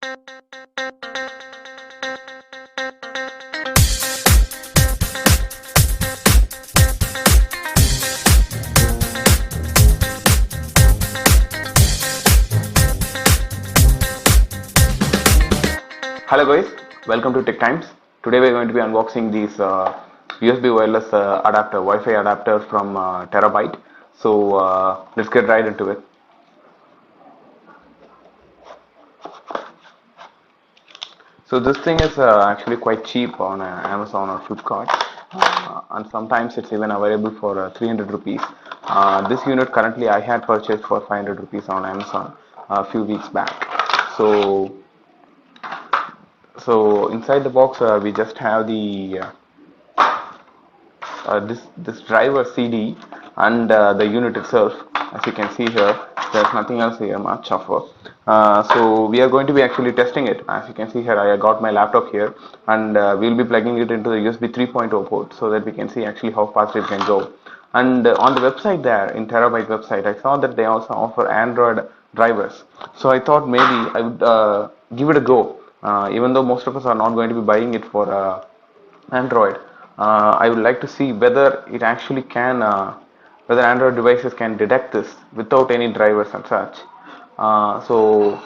Hello guys, welcome to Tech Times. Today we are going to be unboxing these USB wireless adapter, Wi-Fi adapter from Terabyte. So let's get right into it. So this thing is actually quite cheap on Amazon or Flipkart, and sometimes it's even available for 300 rupees. This unit currently I had purchased for 500 rupees on Amazon a few weeks back. So inside the box we just have the this driver CD and the unit itself. As you can see here, there's nothing else here much of so we are going to be actually testing it. As you can see here, I got my laptop here, and we'll be plugging it into the USB 3.0 port so that we can see actually how fast it can go. And on the website there, in Terabyte website, I saw that they also offer Android drivers. So I thought maybe I would give it a go, even though most of us are not going to be buying it for Android. I would like to see whether it actually can, whether Android devices can detect this without any drivers and such. So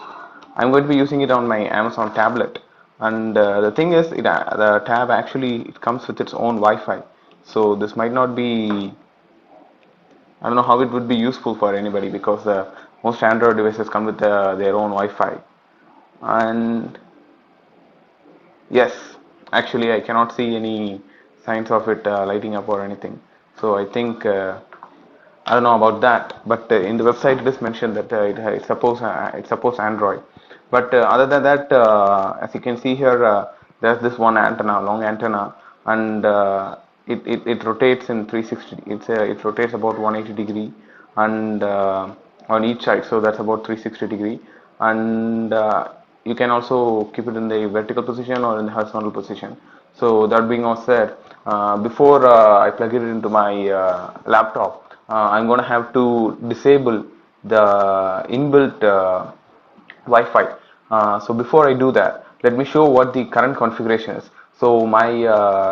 I'm going to be using it on my Amazon tablet, and the thing is, the tab actually it comes with its own Wi-Fi. So this might not be, I don't know how it would be useful for anybody, because most Android devices come with their own Wi-Fi. And yes, actually I cannot see any signs of it lighting up or anything. So I think I don't know about that, but in the website it is mentioned that it supports Android. But other than that, as you can see here, there's this one antenna, long antenna, and it rotates in 360. It rotates about 180 degree, and on each side, so that's about 360 degree, and you can also keep it in the vertical position or in the horizontal position. So that being all said, before I plug it into my laptop, I'm going to have to disable the inbuilt Wi-Fi. So before I do that, let me show what the current configuration is. So my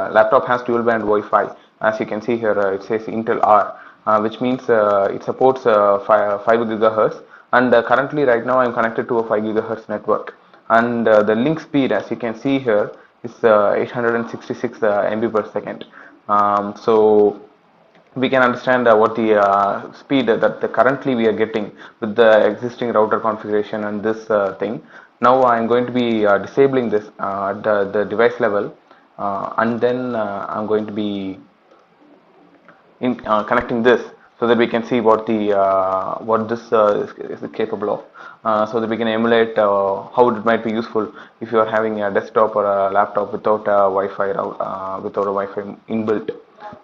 laptop has dual band Wi-Fi. As you can see here, it says Intel R, which means it supports 5 gigahertz. And currently, right now, I'm connected to a 5 gigahertz network. And the link speed, as you can see here, is 866 MB per second. So we can understand what the speed that currently we are getting with the existing router configuration and this thing. Now I'm going to be disabling this at the device level, and then I'm going to be connecting this so that we can see what this is capable of, so that we can emulate how it might be useful if you are having a desktop or a laptop without a Wi-Fi without a Wi-Fi inbuilt.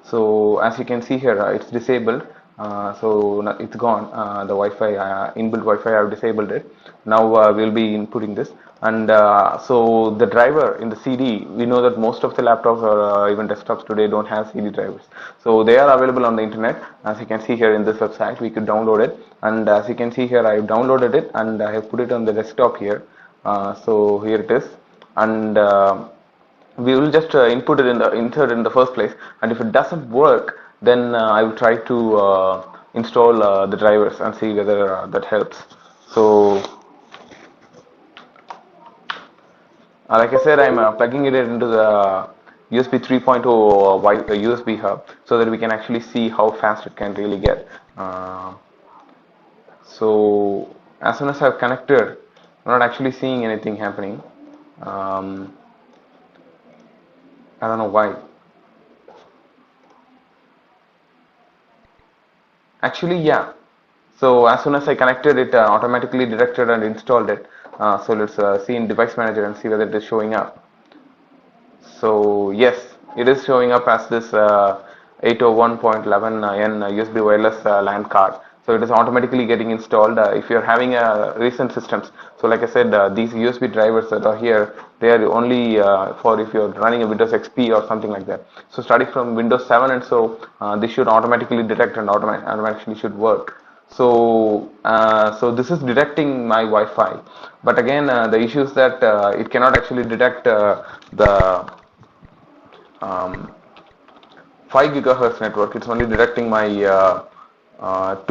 So as you can see here, it's disabled. So it's gone. The Wi-Fi inbuilt Wi-Fi, I've disabled it. Now we'll be inputting this, and so the driver in the CD, we know that most of the laptops or even desktops today don't have CD drivers. So they are available on the internet. As you can see here in this website, we could download it, and as you can see here, I have downloaded it and I have put it on the desktop here. So here it is, and we will just insert it in the first place, and if it doesn't work, then I will try to install the drivers and see whether that helps. So like I said, I'm plugging it into the USB 3.0 USB hub so that we can actually see how fast it can really get. So as soon as I've connected, I'm not actually seeing anything happening. I don't know why. Actually, yeah. So as soon as I connected it, automatically detected and installed it. So let's see in device manager and see whether it is showing up. So yes, it is showing up as this 801.11n USB wireless LAN card. So it is automatically getting installed if you're having recent systems. So like I said, these USB drivers that are here, they are only for if you're running a Windows XP or something like that. So starting from Windows 7 and so, this should automatically detect and automatically should work. So this is detecting my Wi-Fi, but again the issue is that it cannot actually detect the um, 5 gigahertz network. It's only detecting my 2.4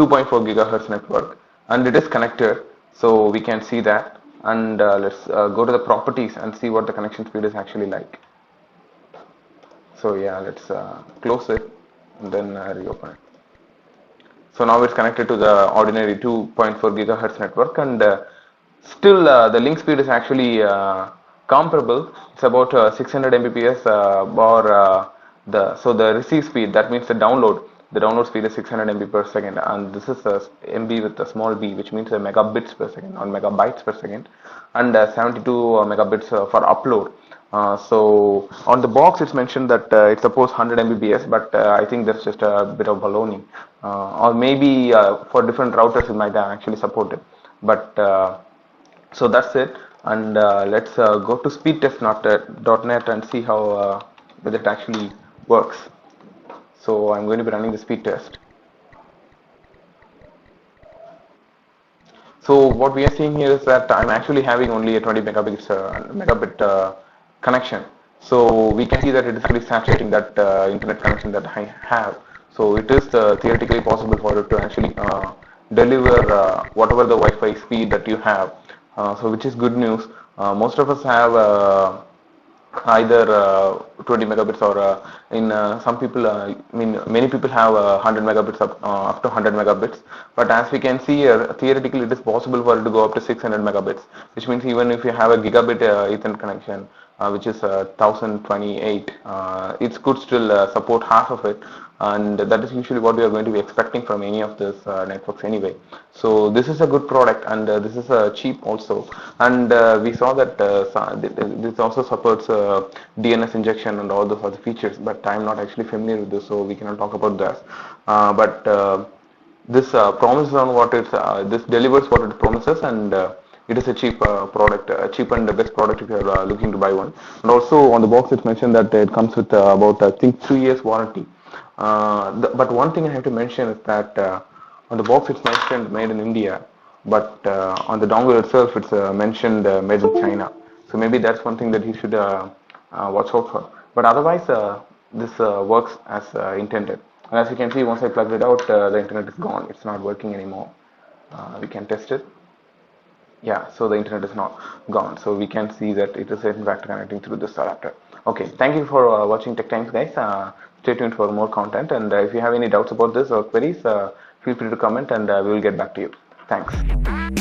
gigahertz network, and it is connected, so we can see that. And let's go to the properties and see what the connection speed is actually like. So yeah, let's close it and then reopen it. So now it's connected to the ordinary 2.4 gigahertz network, and still the link speed is actually comparable. It's about 600 Mbps or the receive speed, that means the download speed is 600 MB per second, and this is a MB with a small b, which means megabits per second or megabytes per second, and 72 megabits for upload. So on the box it's mentioned that it supports 100 Mbps, but I think that's just a bit of baloney. Or maybe for different routers it might actually support it. But so that's it. And let's go to speedtest.net and see how whether it actually works. So I'm going to be running the speed test. So what we are seeing here is that I'm actually having only a 20 megabit connection. So we can see that it is really saturating that internet connection that I have. So it is theoretically possible for it to actually deliver whatever the Wi-Fi speed that you have. So which is good news. Most of us have either 20 megabits or in some people I mean many people have 100 megabits up to 100 megabits, but as we can see here, theoretically it is possible for it to go up to 600 megabits, which means even if you have a gigabit Ethernet connection, which is 1028, it could still support half of it, and that is usually what we are going to be expecting from any of these networks anyway. So this is a good product, and this is cheap also, and we saw that this also supports DNS injection and all those other features, but I'm not actually familiar with this, so we cannot talk about that. But this promises on what it's this delivers what it promises, and it is a cheap product, cheap and the best product if you are looking to buy one. And also on the box it's mentioned that it comes with about I think 3 years warranty. But one thing I have to mention is that on the box it's mentioned made in India, but on the dongle itself it's mentioned made in China. So maybe that's one thing that you should watch out for. But otherwise, this works as intended. And as you can see, once I plugged it out, the internet is gone. It's not working anymore. We can test it. Yeah, so the internet is not gone. So we can see that it is in fact connecting through this adapter. Okay, thank you for watching Tech Times, guys. Stay tuned for more content. And if you have any doubts about this or queries, feel free to comment, and we will get back to you. Thanks.